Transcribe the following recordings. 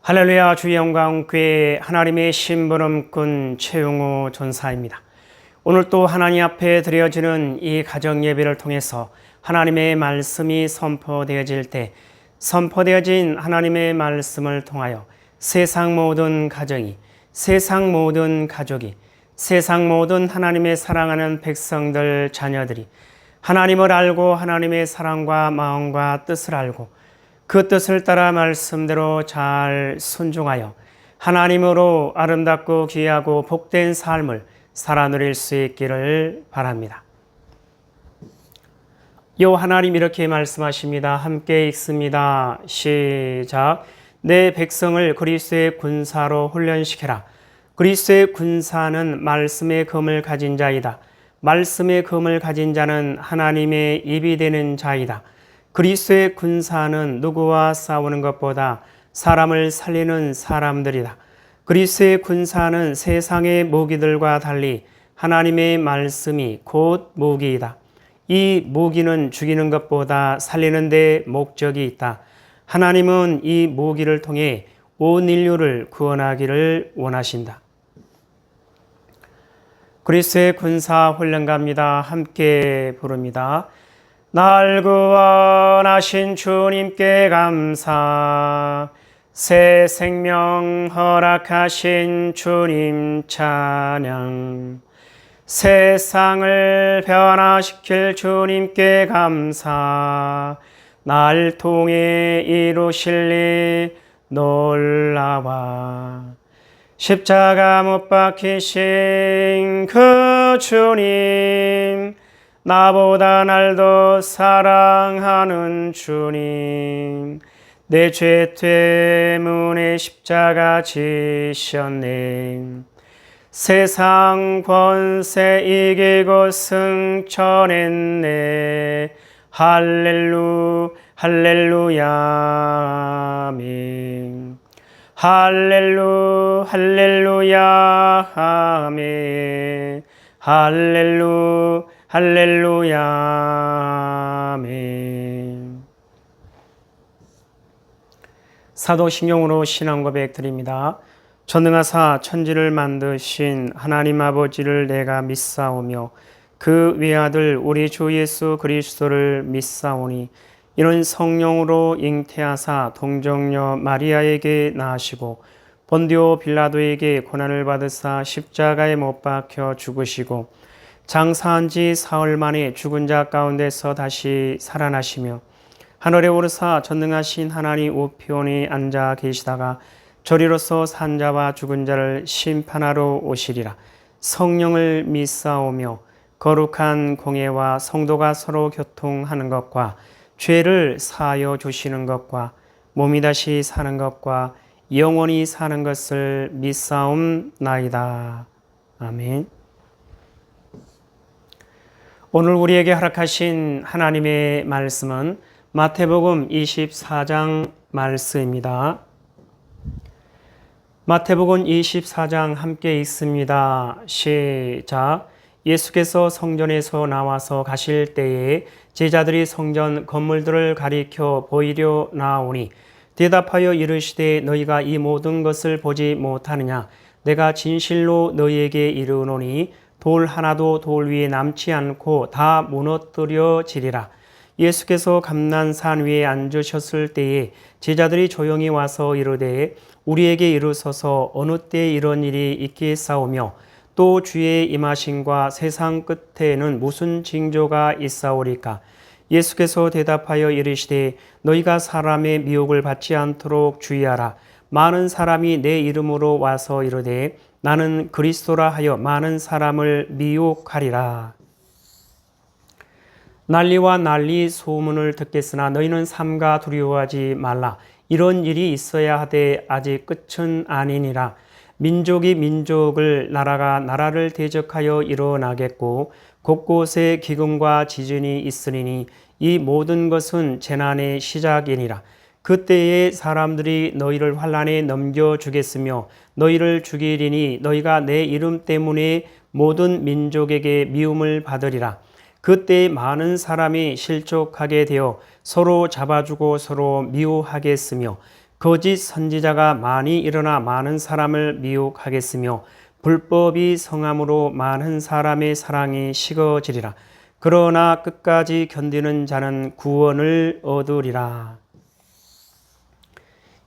할렐루야. 주의 영광 교회 하나님의 심부름꾼 최용우 전사입니다. 오늘 또 하나님 앞에 드려지는 이 가정 예배를 통해서 하나님의 말씀이 선포되어질 때 선포되어진 하나님의 말씀을 통하여 세상 모든 가정이, 세상 모든 가족이, 세상 모든 하나님의 사랑하는 백성들 자녀들이 하나님을 알고 하나님의 사랑과 마음과 뜻을 알고 그 뜻을 따라 말씀대로 잘 순종하여 하나님으로 아름답고 귀하고 복된 삶을 살아 누릴 수 있기를 바랍니다. 요 하나님 이렇게 말씀하십니다. 함께 읽습니다. 시작. 내 백성을 그리스도의 군사로 훈련시켜라. 그리스도의 군사는 말씀의 검을 가진 자이다. 말씀의 검을 가진 자는 하나님의 입이 되는 자이다. 그리스도의 군사는 누구와 싸우는 것보다 사람을 살리는 사람들이다. 그리스도의 군사는 세상의 무기들과 달리 하나님의 말씀이 곧 무기이다. 이 무기는 죽이는 것보다 살리는 데 목적이 있다. 하나님은 이 무기를 통해 온 인류를 구원하기를 원하신다. 그리스도의 군사 훈련가입니다. 함께 부릅니다. 날 구원하신 주님께 감사, 새 생명 허락하신 주님 찬양, 세상을 변화시킬 주님께 감사, 날 통해 이루실 일 놀라와, 십자가 못 박히신 그 주님, 나보다 날 더 사랑하는 주님, 내 죄 때문에 십자가 지셨네. 세상 권세 이기고 승천했네. 할렐루야 아멘. 할렐루야 아멘. 할렐루야 아멘. 사도신경으로 신앙 고백 드립니다. 전능하사 천지를 만드신 하나님 아버지를 내가 믿사오며 그 외아들 우리 주 예수 그리스도를 믿사오니 이는 성령으로 잉태하사 동정녀 마리아에게 낳으시고 본디오 빌라도에게 고난을 받으사 십자가에 못 박혀 죽으시고 장사한 지 사흘 만에 죽은 자 가운데서 다시 살아나시며 하늘에 오르사 전능하신 하나님 우편에 앉아 계시다가 저리로서 산 자와 죽은 자를 심판하러 오시리라. 성령을 믿사오며 거룩한 공예와 성도가 서로 교통하는 것과 죄를 사하여 주시는 것과 몸이 다시 사는 것과 영원히 사는 것을 믿사옵나이다. 아멘. 오늘 우리에게 허락하신 하나님의 말씀은 마태복음 24장 말씀입니다. 마태복음 24장 함께 읽습니다. 시작. 예수께서 성전에서 나와서 가실 때에 제자들이 성전 건물들을 가리켜 보이려 나오니 대답하여 이르시되 너희가 이 모든 것을 보지 못하느냐? 내가 진실로 너희에게 이르노니 돌 하나도 돌 위에 남지 않고 다 무너뜨려지리라. 예수께서 감난산 위에 앉으셨을 때에 제자들이 조용히 와서 이르되 우리에게 이르소서 어느 때 이런 일이 있겠사오며 또 주의 임하심과 세상 끝에는 무슨 징조가 있사오리까? 예수께서 대답하여 이르시되 너희가 사람의 미혹을 받지 않도록 주의하라. 많은 사람이 내 이름으로 와서 이르되 나는 그리스도라 하여 많은 사람을 미혹하리라. 난리와 난리 소문을 듣겠으나 너희는 삼가 두려워하지 말라. 이런 일이 있어야 하되 아직 끝은 아니니라. 민족이 민족을 나라가 나라를 대적하여 일어나겠고 곳곳에 기근과 지진이 있으리니 이 모든 것은 재난의 시작이니라. 그때에 사람들이 너희를 환난에 넘겨주겠으며 너희를 죽이리니 너희가 내 이름 때문에 모든 민족에게 미움을 받으리라. 그때 많은 사람이 실족하게 되어 서로 잡아주고 서로 미워하겠으며 거짓 선지자가 많이 일어나 많은 사람을 미혹하겠으며 불법이 성함으로 많은 사람의 사랑이 식어지리라. 그러나 끝까지 견디는 자는 구원을 얻으리라.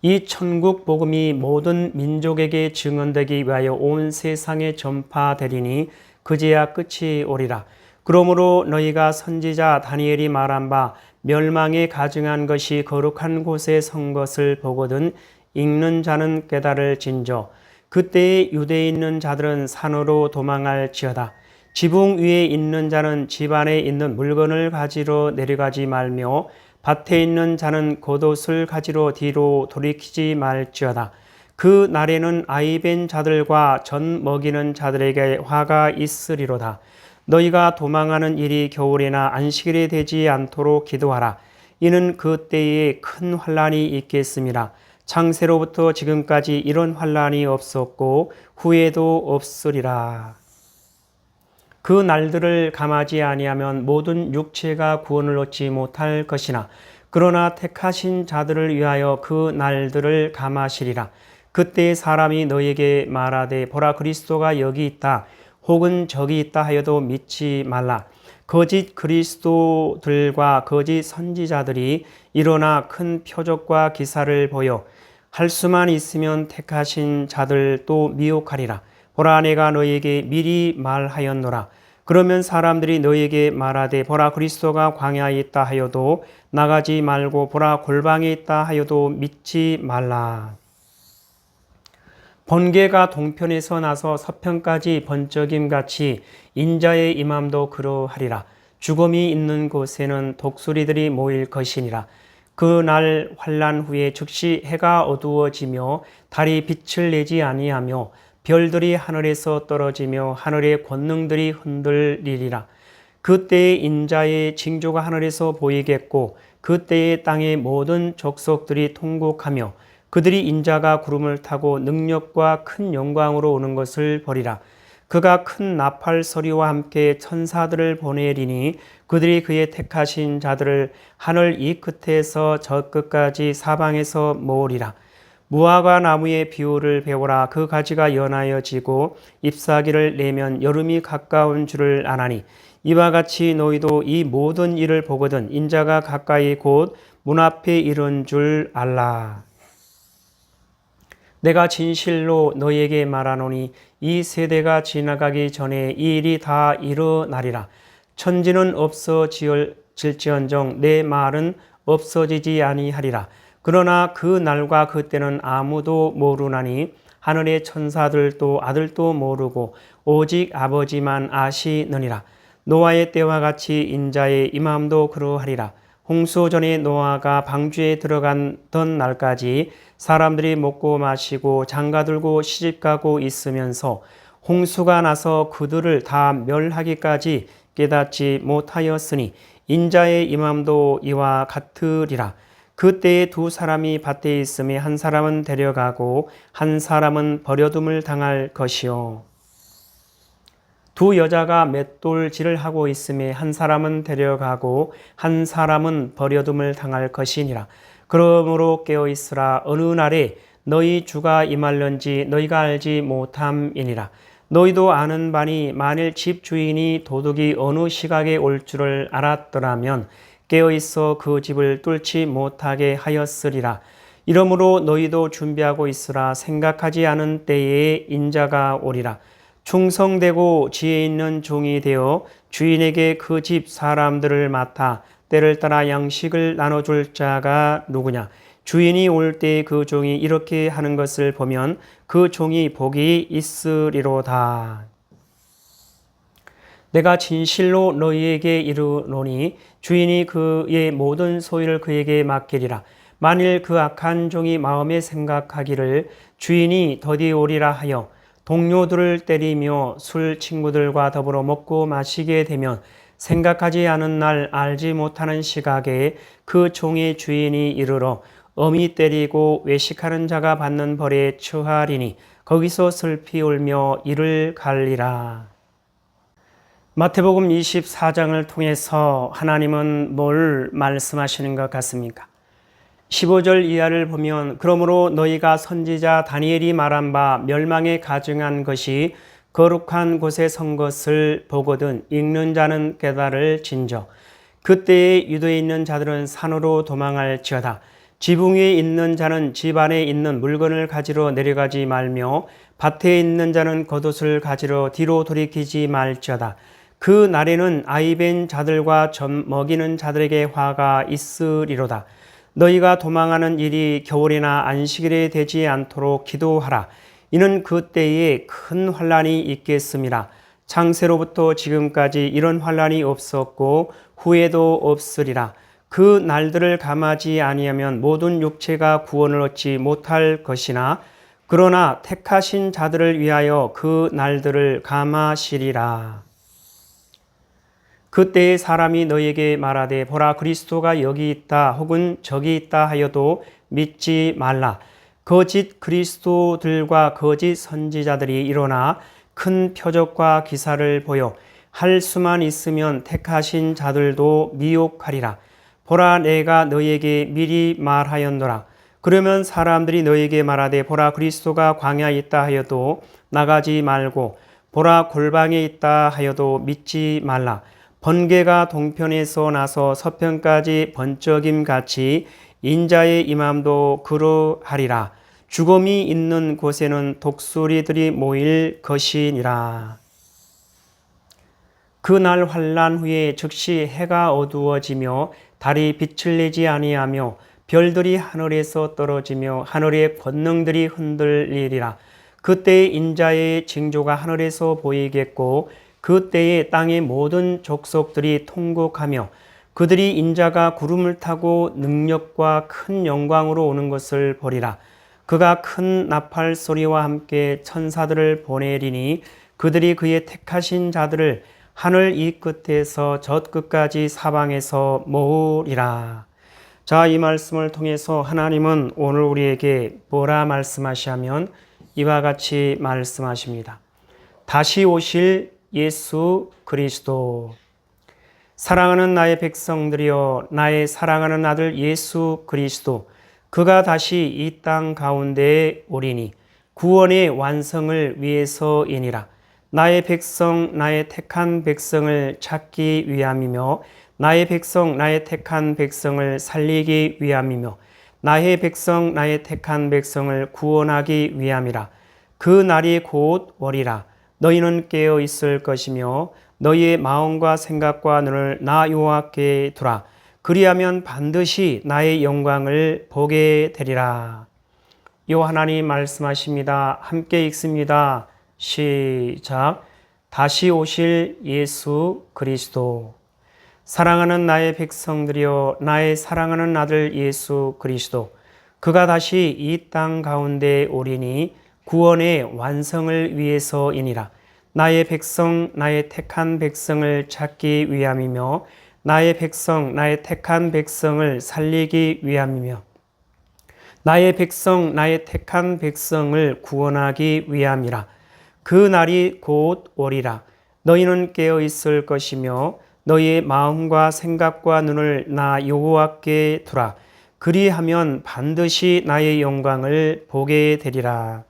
이 천국 복음이 모든 민족에게 증언되기 위하여 온 세상에 전파되리니 그제야 끝이 오리라. 그러므로 너희가 선지자 다니엘이 말한 바 멸망에 가증한 것이 거룩한 곳에 선 것을 보거든 읽는 자는 깨달을진저. 그때에 유대에 있는 자들은 산으로 도망할지어다. 지붕 위에 있는 자는 집 안에 있는 물건을 가지러 내려가지 말며 밭에 있는 자는 겉옷을 가지러 뒤로 돌이키지 말지어다. 그 날에는 아이 벤 자들과 젖 먹이는 자들에게 화가 있으리로다. 너희가 도망하는 일이 겨울이나 안식일이 되지 않도록 기도하라. 이는 그때에 큰 환란이 있겠습니다. 창세로부터 지금까지 이런 환란이 없었고 후에도 없으리라. 그 날들을 감하지 아니하면 모든 육체가 구원을 얻지 못할 것이나 그러나 택하신 자들을 위하여 그 날들을 감하시리라. 그때 사람이 너에게 말하되 보라 그리스도가 여기 있다 혹은 저기 있다 하여도 믿지 말라. 거짓 그리스도들과 거짓 선지자들이 일어나 큰 표적과 기사를 보여 할 수만 있으면 택하신 자들도 미혹하리라. 보라 내가 너에게 미리 말하였노라. 그러면 사람들이 너에게 말하되 보라 그리스도가 광야에 있다 하여도 나가지 말고 보라 골방에 있다 하여도 믿지 말라. 번개가 동편에서 나서 서편까지 번쩍임같이 인자의 임함도 그러하리라. 죽음이 있는 곳에는 독수리들이 모일 것이니라. 그날 환난 후에 즉시 해가 어두워지며 달이 빛을 내지 아니하며 별들이 하늘에서 떨어지며 하늘의 권능들이 흔들리리라. 그때에 인자의 징조가 하늘에서 보이겠고 그때에 땅의 모든 족속들이 통곡하며 그들이 인자가 구름을 타고 능력과 큰 영광으로 오는 것을 보리라. 그가 큰 나팔 소리와 함께 천사들을 보내리니 그들이 그의 택하신 자들을 하늘 이 끝에서 저 끝까지 사방에서 모으리라. 무화과 나무의 비유를 배우라. 그 가지가 연하여 지고 잎사귀를 내면 여름이 가까운 줄을 아나니 이와 같이 너희도 이 모든 일을 보거든 인자가 가까이 곧 문 앞에 이른 줄 알라. 내가 진실로 너희에게 말하노니 이 세대가 지나가기 전에 이 일이 다 일어나리라. 천지는 없어질지언정 내 말은 없어지지 아니하리라. 그러나 그 날과 그때는 아무도 모르나니 하늘의 천사들도 아들도 모르고 오직 아버지만 아시느니라. 노아의 때와 같이 인자의 임함도 그러하리라. 홍수 전에 노아가 방주에 들어갔던 날까지 사람들이 먹고 마시고 장가들고 시집가고 있으면서 홍수가 나서 그들을 다 멸하기까지 깨닫지 못하였으니 인자의 임함도 이와 같으리라. 그때에 두 사람이 밭에 있음에 한 사람은 데려가고 한 사람은 버려둠을 당할 것이요. 두 여자가 맷돌질을 하고 있음에 한 사람은 데려가고 한 사람은 버려둠을 당할 것이니라. 그러므로 깨어있으라. 어느 날에 너희 주가 임할런지 너희가 알지 못함이니라. 너희도 아는 바니 만일 집 주인이 도둑이 어느 시각에 올 줄을 알았더라면 깨어있어 그 집을 뚫지 못하게 하였으리라. 이러므로 너희도 준비하고 있으라. 생각하지 않은 때에 인자가 오리라. 충성되고 지혜 있는 종이 되어 주인에게 그 집 사람들을 맡아 때를 따라 양식을 나눠줄 자가 누구냐. 주인이 올 때 그 종이 이렇게 하는 것을 보면 그 종이 복이 있으리로다. 내가 진실로 너희에게 이르노니 주인이 그의 모든 소유를 그에게 맡기리라. 만일 그 악한 종이 마음에 생각하기를 주인이 더디 오리라 하여 동료들을 때리며 술 친구들과 더불어 먹고 마시게 되면 생각하지 않은 날 알지 못하는 시각에 그 종의 주인이 이르러 엄히 때리고 외식하는 자가 받는 벌에 처하리니 거기서 슬피 울며 이를 갈리라. 마태복음 24장을 통해서 하나님은 뭘 말씀하시는 것 같습니까? 15절 이하를 보면 그러므로 너희가 선지자 다니엘이 말한 바 멸망에 가증한 것이 거룩한 곳에 선 것을 보거든 읽는 자는 깨달을 진저. 그때에 유도에 있는 자들은 산으로 도망할지어다. 지붕 위에 있는 자는 집 안에 있는 물건을 가지러 내려가지 말며 밭에 있는 자는 겉옷을 가지러 뒤로 돌이키지 말지어다. 그 날에는 아이벤 자들과 젖 먹이는 자들에게 화가 있으리로다. 너희가 도망하는 일이 겨울이나 안식일에 되지 않도록 기도하라. 이는 그때에 큰 환란이 있겠음이라. 창세로부터 지금까지 이런 환란이 없었고 후에도 없으리라. 그 날들을 감하지 아니하면 모든 육체가 구원을 얻지 못할 것이나 그러나 택하신 자들을 위하여 그 날들을 감하시리라. 그때에 사람이 너희에게 말하되 보라 그리스도가 여기 있다 혹은 저기 있다 하여도 믿지 말라. 거짓 그리스도들과 거짓 선지자들이 일어나 큰 표적과 기사를 보여 할 수만 있으면 택하신 자들도 미혹하리라. 보라 내가 너희에게 미리 말하였노라. 그러면 사람들이 너희에게 말하되 보라 그리스도가 광야에 있다 하여도 나가지 말고 보라 골방에 있다 하여도 믿지 말라. 번개가 동편에서 나서 서편까지 번쩍임 같이 인자의 임함도 그러하리라. 죽음이 있는 곳에는 독수리들이 모일 것이니라. 그날 환란 후에 즉시 해가 어두워지며 달이 빛을 내지 아니하며 별들이 하늘에서 떨어지며 하늘의 권능들이 흔들리리라. 그때 인자의 징조가 하늘에서 보이겠고 그때에 땅의 모든 족속들이 통곡하며 그들이 인자가 구름을 타고 능력과 큰 영광으로 오는 것을 보리라. 그가 큰 나팔 소리와 함께 천사들을 보내리니 그들이 그의 택하신 자들을 하늘 이 끝에서 저 끝까지 사방에서 모으리라. 자, 이 말씀을 통해서 하나님은 오늘 우리에게 뭐라 말씀하시냐면 이와 같이 말씀하십니다. 다시 오실 예수 그리스도. 사랑하는 나의 백성들이여, 나의 사랑하는 아들 예수 그리스도, 그가 다시 이 땅 가운데에 오리니 구원의 완성을 위해서이니라. 나의 백성, 나의 택한 백성을 찾기 위함이며 나의 백성, 나의 택한 백성을 살리기 위함이며 나의 백성, 나의 택한 백성을 구원하기 위함이라. 그 날이 곧 오리라. 너희는 깨어 있을 것이며 너희의 마음과 생각과 눈을 나 여호와께 두라. 그리하면 반드시 나의 영광을 보게 되리라. 요 하나님 말씀하십니다. 함께 읽습니다. 시작. 다시 오실 예수 그리스도. 사랑하는 나의 백성들이여, 나의 사랑하는 아들 예수 그리스도, 그가 다시 이 땅 가운데 오리니 구원의 완성을 위해서이니라. 나의 백성, 나의 택한 백성을 찾기 위함이며 나의 백성, 나의 택한 백성을 살리기 위함이며 나의 백성, 나의 택한 백성을 구원하기 위함이라. 그 날이 곧 오리라. 너희는 깨어 있을 것이며 너희의 마음과 생각과 눈을 나 여호와께 두라. 그리하면 반드시 나의 영광을 보게 되리라.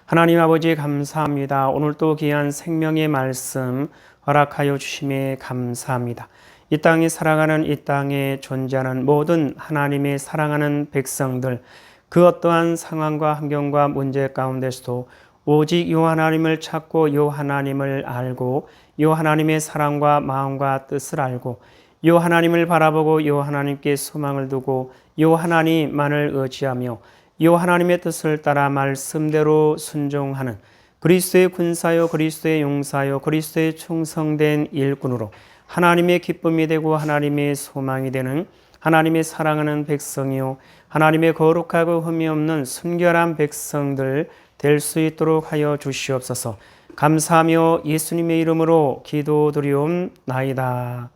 하나님 아버지 감사합니다. 오늘 또 귀한 생명의 말씀 허락하여 주심에 감사합니다. 이 땅에 살아가는, 이 땅에 존재하는 모든 하나님의 사랑하는 백성들, 그 어떠한 상황과 환경과 문제 가운데서도 오직 요 하나님을 찾고 요 하나님을 알고 요 하나님의 사랑과 마음과 뜻을 알고 요 하나님을 바라보고 요 하나님께 소망을 두고 요 하나님만을 의지하며 요 하나님의 뜻을 따라 말씀대로 순종하는 그리스도의 군사요, 그리스도의 용사요, 그리스도의 충성된 일꾼으로 하나님의 기쁨이 되고 하나님의 소망이 되는 하나님의 사랑하는 백성이요, 하나님의 거룩하고 흠이 없는 순결한 백성들 될 수 있도록 하여 주시옵소서. 감사하며 예수님의 이름으로 기도드리옵나이다.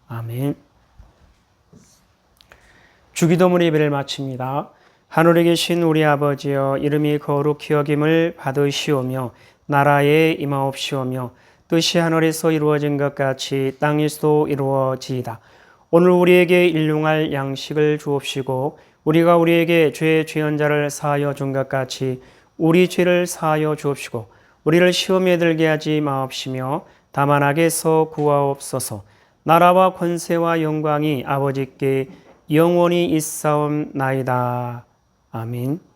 아멘. 주기도문 예배를 마칩니다. 하늘에 계신 우리 아버지여, 이름이 거룩히 여김을 받으시오며 나라에 임하옵시오며 뜻이 하늘에서 이루어진 것 같이 땅에서도 이루어지이다. 오늘 우리에게 일용할 양식을 주옵시고 우리가 우리에게 죄한 자를 사하여 준 것 같이 우리 죄를 사하여 주옵시고 우리를 시험에 들게 하지 마옵시며 다만 악에서 구하옵소서. 나라와 권세와 영광이 아버지께 영원히 있사옵나이다. 아멘.